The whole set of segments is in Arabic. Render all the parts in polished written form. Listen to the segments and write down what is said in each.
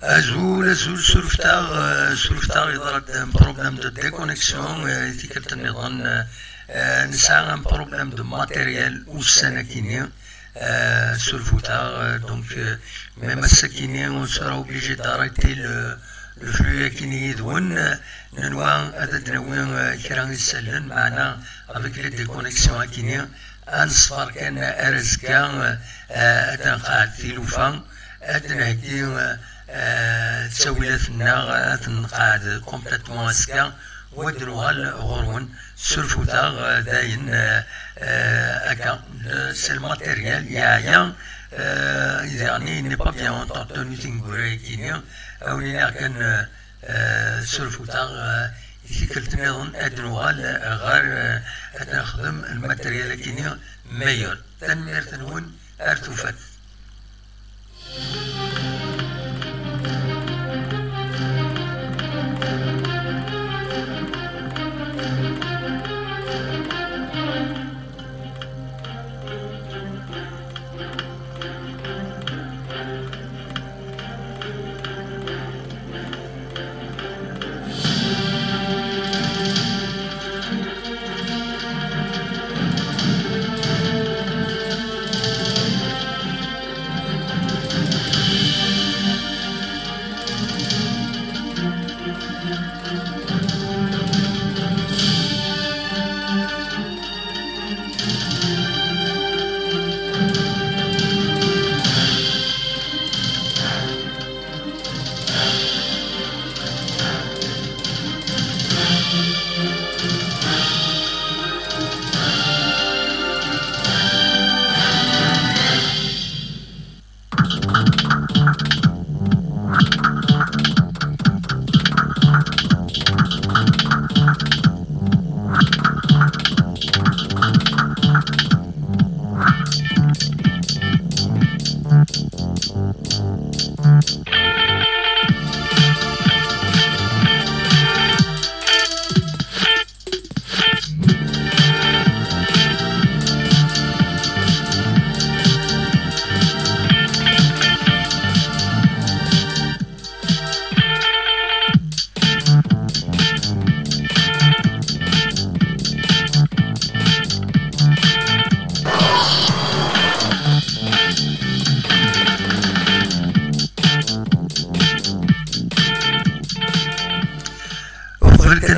Azul surftar يضرب un problème de déconnexion تيكلت النظام نسعى un problème de matériel ou sanakini surftar donc même sakini on sera obligé d'arrêter le flux kini يدون ننوى عدد نوين كران يسلن معنا avec les déconnexions kini أنصفر كان أرزقا أدنى قاعد في لوفان أدنى هكي تسويلاتنا تنقعد كومبليتمون اسكا ودروها الغرون سرفوتا داين اكا سي الماتيريال يايا يعني ني با بيان انتوني تنغوري كينيا او ني كان سرفوتا يكلت نظن ادروها غير تنخدم الماتيريال كينيا ميور تنمير تنون ارتوفات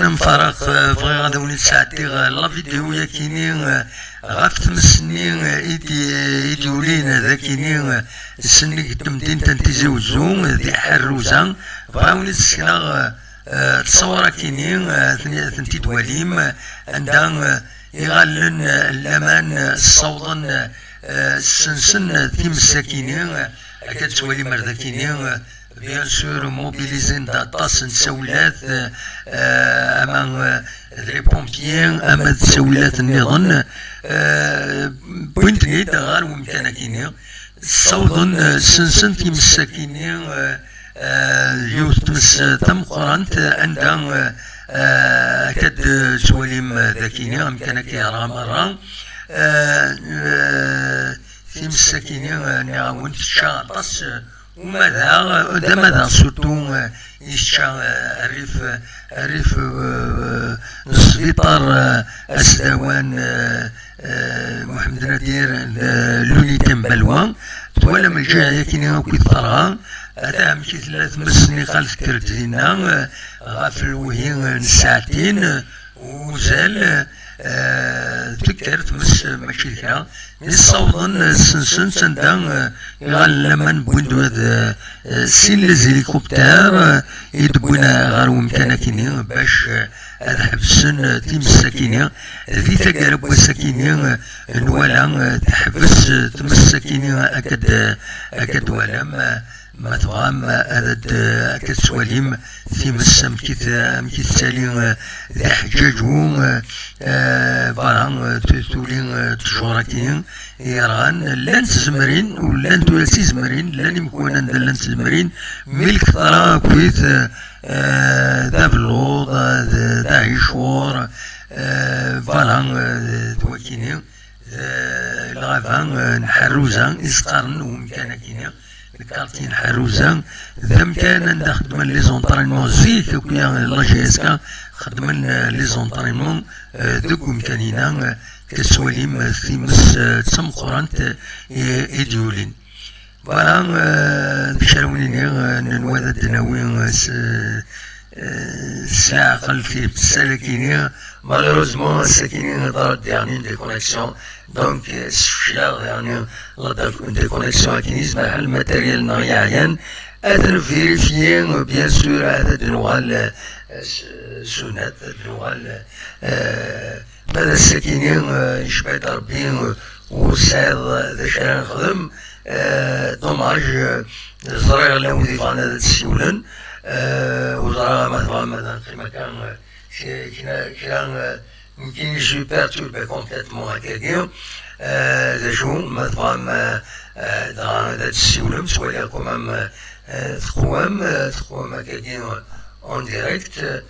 كان مفارق بغي غادي ساعتي لا فيديو يا كيني غاف تمسني ايدي ولينا ذا كيني السني تمدين تنتزوزو ذي حروزه بغاو نسكنا تصور كيني ثنتي دواليم عندها يغلن الامان الصوضن السنسن ثيم السكيني كتسوالي مرذا كيني بيان سور موبيليزين داطاس نسولات اما لي بومبيين اما تسولات النظام بوينت نيد غار ومكان كيني صوضن سنسن في مساكيني يوث تمس تم قرانت عندها كد سواليم ذاكيني امكان كيرا مرة في مساكيني نعاون تشاطس وماذا سورتو يشا ريف السبيطار اسدوان محمد نادير لونيتين بلوان ولا من الجهه كاين هاكي طرها هذا مشي ثلاث مسني خالف كرتينا غاف الوهي ساعتين وزال تكرت مش ماشي كا نصوضن سنسن سندا يغلمن بوندو هذا سيل زيليكوبتر يدبونا غارو مكانا كيني باش هذا حبسن تيم السكينة ذي تقارب والسكينة نوالا تحبس تمسكيني أكد ولا ما تغام هذا أكد سواليم في مسا مكيت سالي ذي حجاجو فالان تولي تجوركين إيران لان تزمرين ولان تولسي زمرين لان يمكن أن لان تزمرين ملك ثرا كويت ذا بلوض ذا عيشور فالان توكيني الغافان نحروزان إسقارن ومكانا كيني الكارتين حروزة ذم كان نخدم لي زونطرينمون زيك وكيا لا جي اس كا خدم لي زونطرينمون دوك مكانينا كسواليم ثيمس تسمقرانت ايديولين فوالا تشاونيني نواد الدناوي ساعة قلبي بالساكيني malheureusement الساكيني دارت يعني دي كونيكسيون دونك الشلاغ يعني دي كونيكسيون كي يسمح الماتيريال نغيان هذا نفيريفيي بيان سور هذا دنوال سونات دنوال هذا الساكيني يشبه ربي وسعيد ذا شرا نخدم دوماج زريغ لا وظيفة هذا السيولن وزرا مثلا كيما كان كان يمكن يجي بيرتوربي كومبليتمون هكاكيا شو مثلا هذا السيولن سوايا كومام تقوم هكاكيا اون ديريكت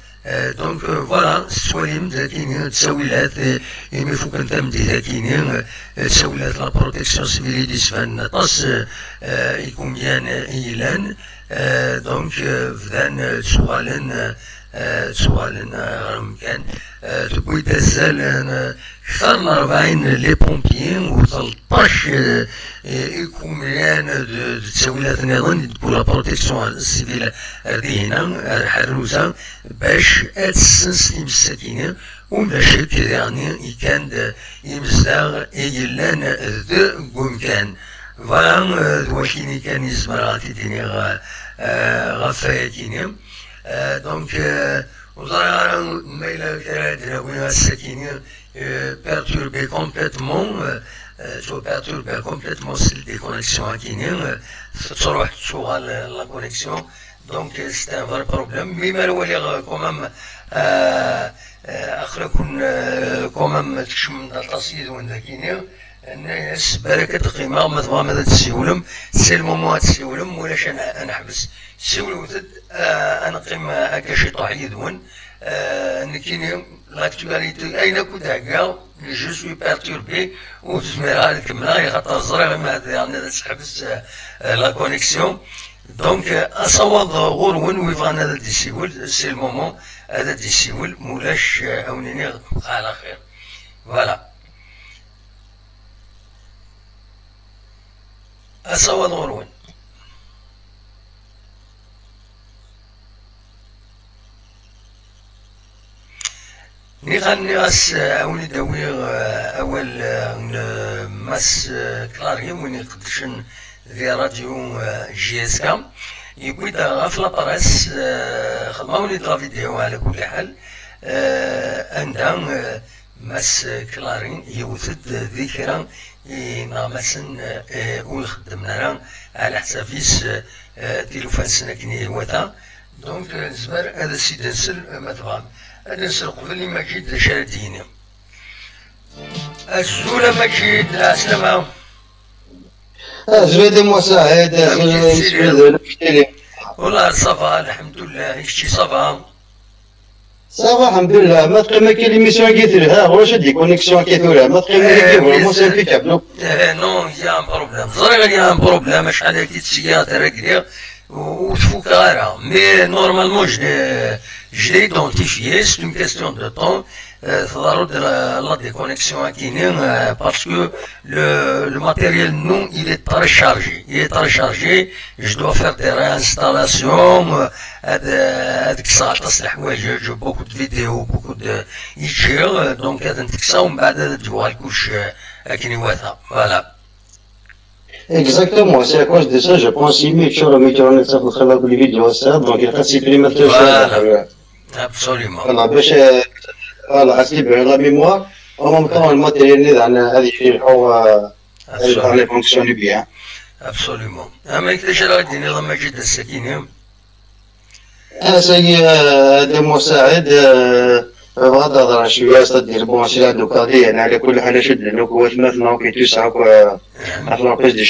دونك فوالا السواليم ذاكيني تساويلات يما فوق انت مدي ذاكيني تساويلات لا بروتيكسيون سيفيل ديسفان طاس يكون بيان ايلان دونك فدان سؤالن غير كان تبوي تسال خير من 40 لي بومبيين و 13 يكون مليان تساويلات نظام بور لا بروتيكسيون سيفيل هنا حروزه باش تسنسلم السكينه وباش يعني كان يمزدغ يلان ذو قمكان فوالا واكيني كان يزمر غاتيديني غفايتيني دونك وزارة ميلا كرا وين السكينة perturber complètement perturber complètement celle des connexions كينين تروح تشوغل لا كونيكسيون دونك سي ان فار بروبليم مي مالو كومام اخر كون كومام تكشم التصيد وين ذاكينين الناس بركة قيمة مثلا ماذا تسيولم سي المومون تسيولم ولاش انا نحبس سيولم انا قيمة هكا شي طحيد وين نكيني لاكتواليتي اين كنت هكا جو سوي بيرتوربي وتزميرها نكملها خاطر الزريغ ما يعني تحبس لا كونيكسيون دونك اصوض غور وين فان هذا ديسيول سي المومون هذا ديسيول مولاش اونيني على خير فوالا أصوات غروين نغني غاس أولي داوي أول ماس كلاري وين يقدشن في راديو جي اس كا يقول غاف لاباراس خدماوني د لا فيديو على كل حال عندها ماس كلارين يوثد ذكرى نغمسن ويخدمنا على حسابيس تلفان سنكني وثا دونك نزمر هذا السيد نسل مثلا هذا نسل قبل مجيد شاردين الزولة مجيد السلامة زويد مساعد والله صفا الحمد لله اشتي صفا صافا الحمد لله ما تقيم كي ليميسيون كيثير ها واش دي كونيكسيون كيثير ما تقيم كي موسى في كابلو نو يا ان بروبليم زريغ يا ان بروبليم شحال هكا تسيات ركلي وتفوك غيرها مي نورمالمون je l'ai identifié, c'est une question de temps. La déconnexion كاينين parce que le matériel non il est très chargé. Il est très chargé. Je dois faire des réinstallations. هذيك الساعة تصل الحوايج beaucoup de vidéos, beaucoup de يجير donc هذا نتكسا ومن بعد تجوها الكوش كيني واثا voilà. Exactement, c'est à cause de ça, je pense qu'il met sur le météorologue ça pour travailler les vidéos ça, donc il a supprimé tout ça. Absolument. Voilà, باش voilà, assurer la mémoire, en même temps le matériel dans هذه في الحو اللي fonctionne bien. Absolument. أما كيفاش غادي نظام جد السكينة؟ أنا سي هذا مساعد بغض النظر شوية صدير بون سي هادو كادي يعني على كل حال شد لأنه كوات مثلا كي تسعة مثلا قيس دي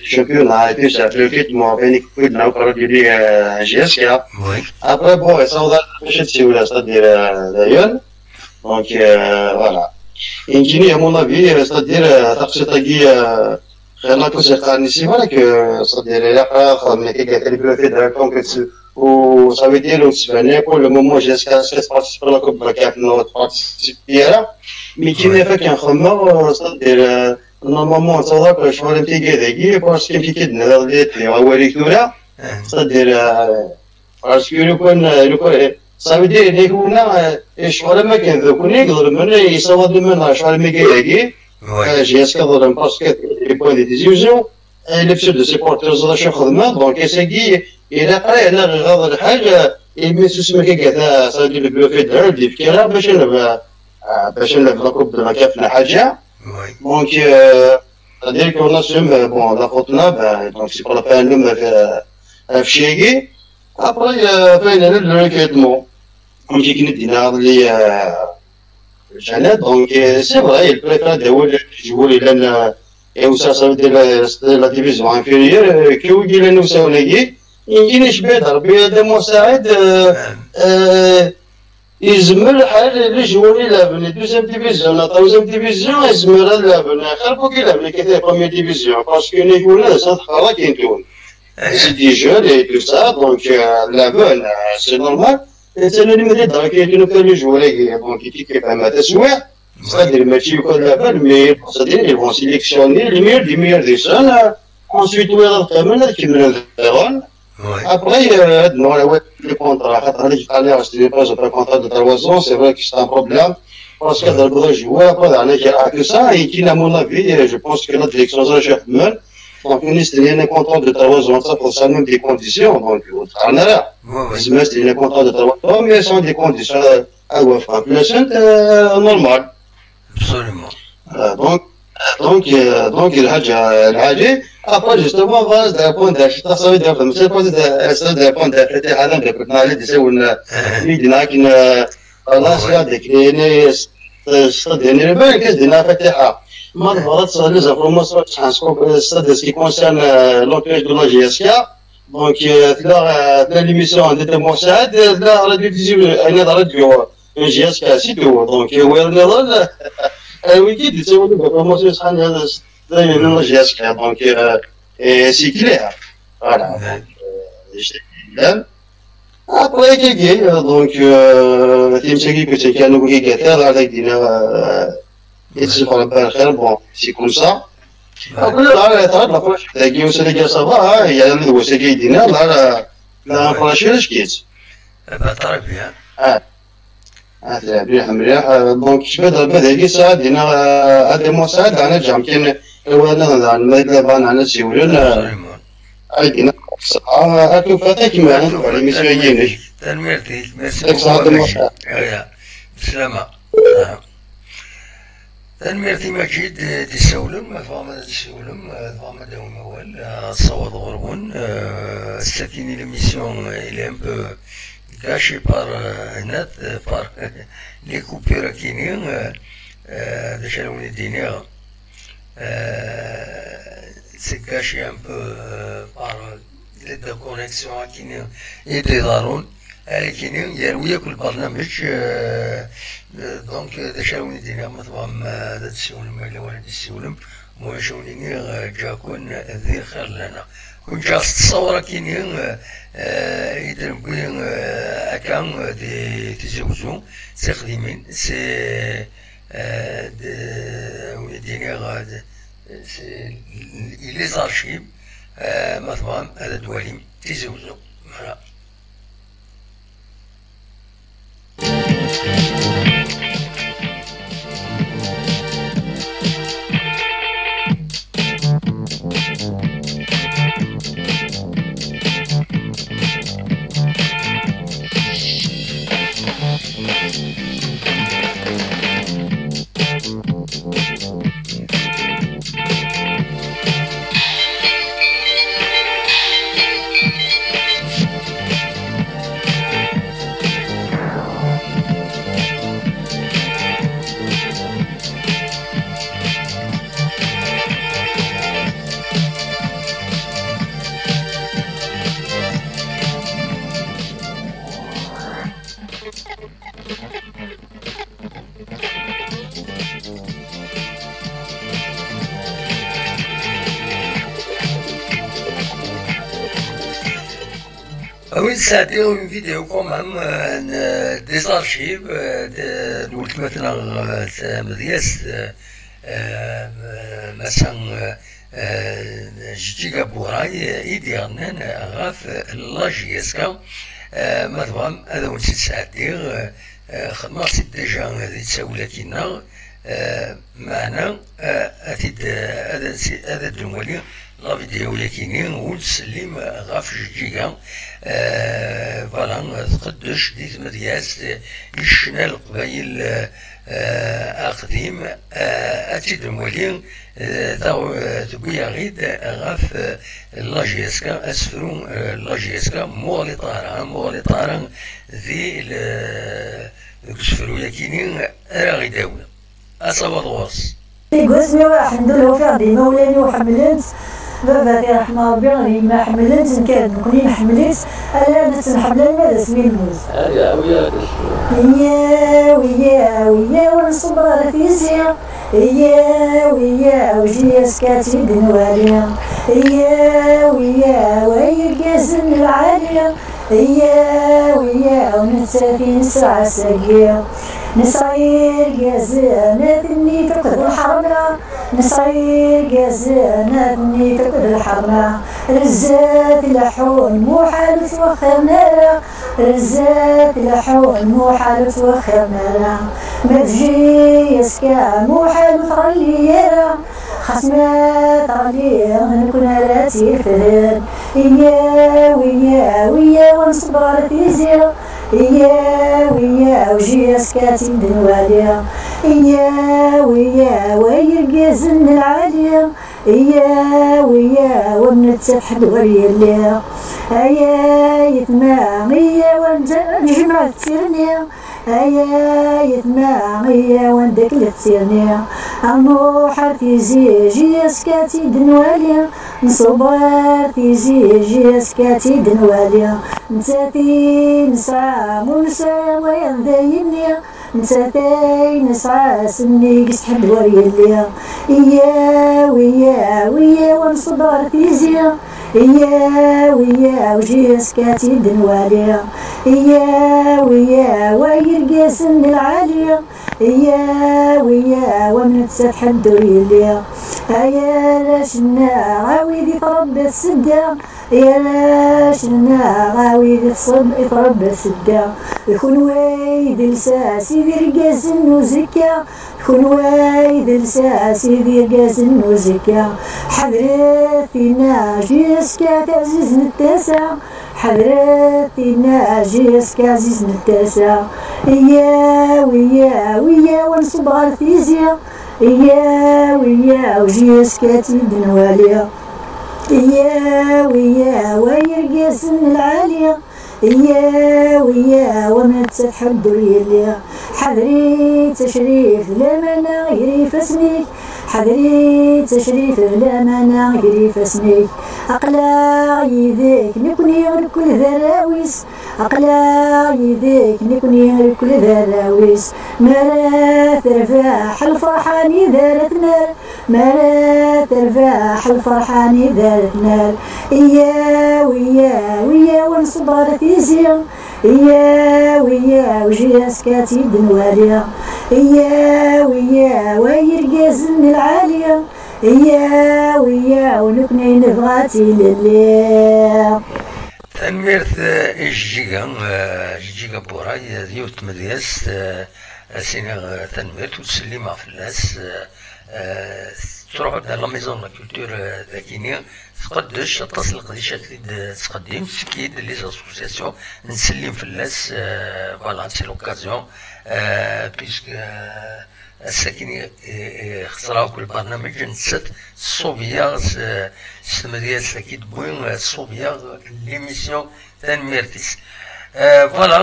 شامبيون تسعة في الكيتمون بينك كلنا وقرب لي جي اس كا أبري بون يصوض باش تسيولا صدير دايون دونك فوالا يمكن à mon avis c'est-à-dire تقصي طاقي خلينا كوسي قارني سي بالك صديري لا خدمنا كي قالت لي بلو فيدرال دونك و صافي ديالو تسباني كل مومون جات كاس بارتيسيبي لا كوب كاف نو بارتيسيبي مي كي فا كنخمم صدير نورمالمون تصدق شغل انت كذاكي باسكو كي كدنا لي غواليك دولا صدير باسكو لو كان صافي دير ليك هنا شغل ما كان ذوك يقدر من يصوت من شغل ما كذاكي جياس كضرب باسكو لي بوين دي ديزيوزيون اللي في دو سيبورترز راه شي خدمه دونك يساقي الى قرا على غاض الحاجه يمس اسمك كذا صافي لي بلو فيدرال دي فكره باش نلعب لاكوب دو كافنا حاجه دونك c'est-à-dire qu'on assume bon la faute là donc c'est pour la peine de faire après le recrutement on dit qu'il y a des Janet donc c'est vrai il préfère jouer et où ça veut dire la division inférieure que où il nous ça on est il n'est pas d'arbitre de مساعد يزمر الحال اللي جووني لعبني دوزيام ديفيزيون لا طوزيام ديفيزيون يزمر لعبني خلفو كي لعبني كثير بروميير ديفيزيون باسكو نيكولا صاد خرا كاين تون سي دي جون اي تو سا دونك لعبون سي نورمال تاني اللي مدي دراك كاينو كانوا جوالي دونك كي كيفهم هذا السوايع صادير ماشي يكون لعبان مي صادير ils vont sélectionner les meilleurs des jeunes ensuite ويلا كامل كيملوا الدرون Après, non, le contrat, je ne pas un contrat de 3 ans, c'est vrai que c'est un problème. Parce que dans le joueur, après, il n'y a que ça, et qui, à mon avis, je pense que notre direction de Germain, donc, il y a un contrat de 3 ans, ça, pour ça, même des conditions, donc, on a là. C'est un contrat de 3 ans, mais sans des conditions à WFA, normal. Absolument. Donc, il après, justement, on va répondre à cette question de la mission, c'est de répondre à cette question de personnalité, c'est une idée qui a décliné cette dernière fois, qu'est-ce qu'on a fait à malgré ça, les informations de ce qui concerne l'enquête de la GSK, donc, dans l'émission de Témoignage, la radio, GSK, c'est tout, donc, oui, c'est une promotion de GSK, donc c'est clair. Voilà. Après, donc, bon, c'est comme ça. Après, là, ça va, il y a un franchise qui est. Très bien. مليح دونك بدا يساعد هنا هذا مساعد انا جامكين وانا بان انا سيولون ايدينا اكو فاتك ما عندو على مسويين تنميرتي ميرسي سلامة تنميرتي مجيد تسولم فما تسولم فما دوم اول صوت غربون السكيني لميسيون الى ان بو gâché par net, par les coupures qui de chez l'unité c'est gâché un peu par les deux connexions qui et des darons qui il y a oui que le barnamij donc de chez l'unité مثلا de السولم اللي هو السولم مو شوني جاكون ذي خير لنا كنت جالس تصور كينين يدير بين أكان دي تزوجون تخدمين سي ولديني غاد سي لي زارشيف مثلا هذا دواليم تزوجون فوالا Oui, c'est-à-dire une vidéo quand même des archives de l'ultimatement مثلا جيجا بوراي يديرنا غاف لاجيسكا مثلا هذا وين تسعدير خدمة ديجا هذه تساوي كينا معنا هذا الدمولي لا فيديو لكيني ونسلم غاف جيجا فوالا تقدش ديت مدياس يشنا القبايل أقديم أتي دمولي تبويا غيد غاف لاجيسكا أسفرون لاجيسكا مغلي طارا ذي كسفرو يكيني راغي داوي أصوات غوص يقسمي واحد نديرو فيها ديما ولاني وحملت باباتي رحمه ربي راني ما حملت نكاد نكوني ما حملت الا نتنحمل الماء سمي الموز يا ويا ونصبر على تيزيا ويا وجي سكاتي دنواليا ويا ويرقاسن العاليه ويا ونسافي نسعى ساقيه نصير قازانة ثني فقد الحرمة نصير قازانة ثني فقد الحرمة رزات لحون مو حالة وخير نارا رزات لحون مو حالة وخير نارا ما تجي يسكا مو حالة غليارا خصمات غليا نكون راتي فرد ويا ونصبر على تيزيا ويا وجي سكاتي دنواليا ويا ويرقازن العالية ويا ونتسبح دوري الليل يتماغي ونجمع تسيرني يتماغي وندك لتسيرني الموحر تيزي جي سكاتي دنواليا نصبر تيزي جي سكاتي دنواليا نساتي نسعى منسى وين دايني نساتي نسعى سني قس حد وريليا ويا ونصبر تيزيا ويا وجي سكاتي دنواليا ويا ويرقاسن العالية ويا ونتسات حد وريليا لاشنا عاويدي تربى السدا لاشنا عاويدي تربى السدا يكون وايد لساسي يرقاس النوزكا يكون وايد لساسي يرقاس النوزكا حضرتنا جيسكا تعزيز نتاسع حضرتنا جيسكا عزيز نتاسع ويا ونصب على الفيزياء ويا وجيسكاتي دنواليا ويا ويرقاسن العالية ويا وما تتحب ريليا حذري تشريف لمنا يريف اسميك حذري تشريف لمنا يريف اسميك أقلا يديك نكوني غير كل ذراويس أقلا يديك نكوني غير كل ذراويس ما ترفاح الفرحاني دارت نار ما ترفاح الفرحاني دارت نار ويا ونصبر تيزيا ويا وجي سكاتي دنواليا ويا ويرقاسن العالية ويا ونكني نبغاتي لليل تنميرت جيجا بوراي ديوت مدياس سينا تنميرت وتسليمة في الناس تروح على لا ميزون لا كولتور ذاكينيا تقدش تصل قديش تقدم تكيد لي زاسوسياسيون نسلم في الناس فوالا سي لوكازيون بيسك الساكنين خسراو كل برنامج نسات الصوبيا ستمدياس اكيد بوين الصوبيا ليميسيون تنميرتيس فوالا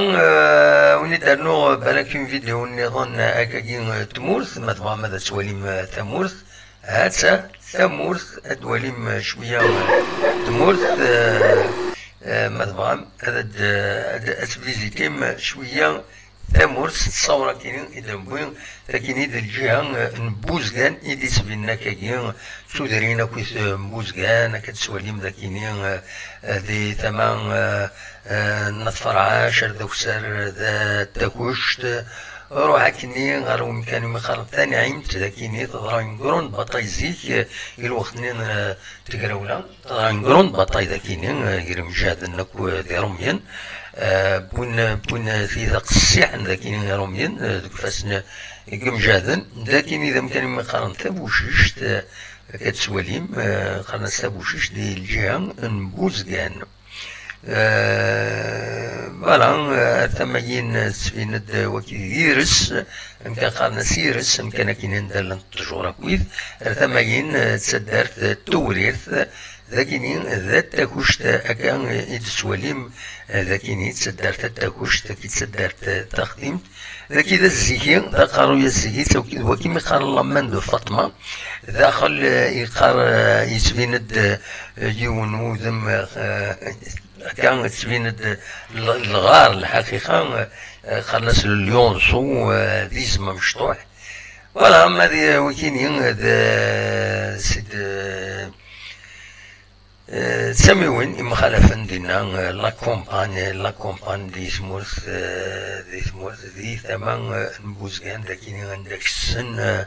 وندارنو بالك اون فيديو نظن هكاكين تمورث مثلا ماذا تواليم ثمورث هاتا ثمورث ادواليم شويه تمورث مثلا هذا اتفيزيتيم شويه تامورت تصور كيني إذا بوين تكيني ذا الجهة نبوزكان إذا سبينا كاين سودرينا كويس مبوزكان كتسواليم ذا كيني ذي ثمان نطفر عاشر ذا وسار ذا تاكوشت روح كني غير كانوا مخالف ثاني عيمت ذاكيني تضرا نقرون بطاي زيك الوقت نين تقراولا تضرا نقرون بطاي ذاكيني غير مجاد نكو ذي روميان بون في ذاك الصيح ذاكيني روميان ذوك فاسنا مجادن ذاكيني إذا كانوا مقارن ثابوشيشت كتسواليم قارن ثابوشيش ديال الجهة نبوز كان فوالا ثمين سفينة وكيديرس كان قارنا سيرس كان كاين ندير التجورة كويس ثمين تسدرت التوريث ذاكيني ذات تاكوشت كان يتسواليم ذاكيني تسدرت التاكوشت كي تسدرت تخديمت ذاكي ذا الزيكي ذا قارو يا الزيكي وكيما قال الله من دو فاطمة داخل يقار يسفيند يون وذم كان تسفيند الغار الحقيقة خلص اليونسو ذي زما مشطوح فوالا هذه وكيني ذا سيد ساميوين مخالفا دينا لا كومبان دي سمورث دي ثمان نبوزكان داكيني عندك السن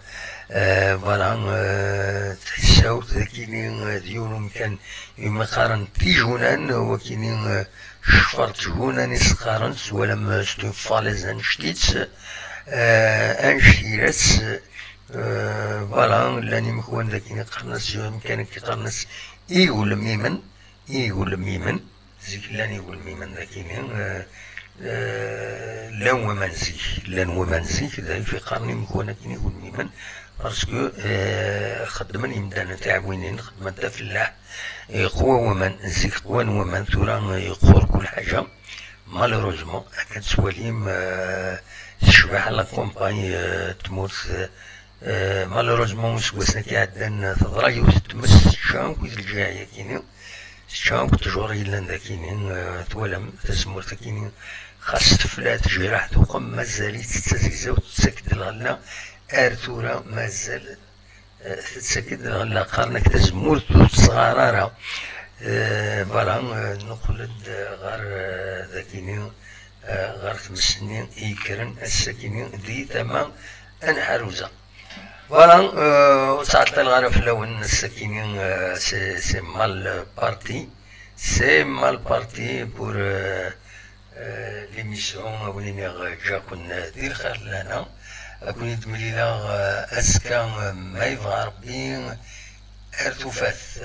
فوالا تحساوت داكيني ديولهم كان يمقارن تيجونان وكيني شفرت جونان يسقارن ولا ما ستو فاليزان شتيتس انشيرس فوالا لاني مكوان داكيني قرنس كان كيقرنس يقول ميمن زيك لاني يقول ميمن ذاكيني لان ومنزيك ذا في قرني مكونة كيني يقول ميمن باسكو خدمني مدانا تعاونين خدمة فلاح قوة ومن زيك قوة ومن ثورا يقور كل حاجة مالوروزمون كتسواليم تشبه على كومباني تموت مالوروزمون سواسنا كيعدان تضراي وتتمس الشام كويس الجاية كيني الشام كتجوري لان ذاكيني توالم تسمور ذاكيني خاص تفلات جراح توقم مازالي تتزيزا وتتسكد الغلا ارثورا مازال تتسكد الغلا قارنك تزمور تصغارارا فوالا نقول غار ذاكيني غار تمسني يكرن الساكنين ذي ثمان انحروزا فوالا ساعات الغار في اللون الساكنين سي مال بارتي بور ليميسيون وليني جا كنا دير خير لنا كون تمليلا اسكا ما يبغى ربي ارتفاث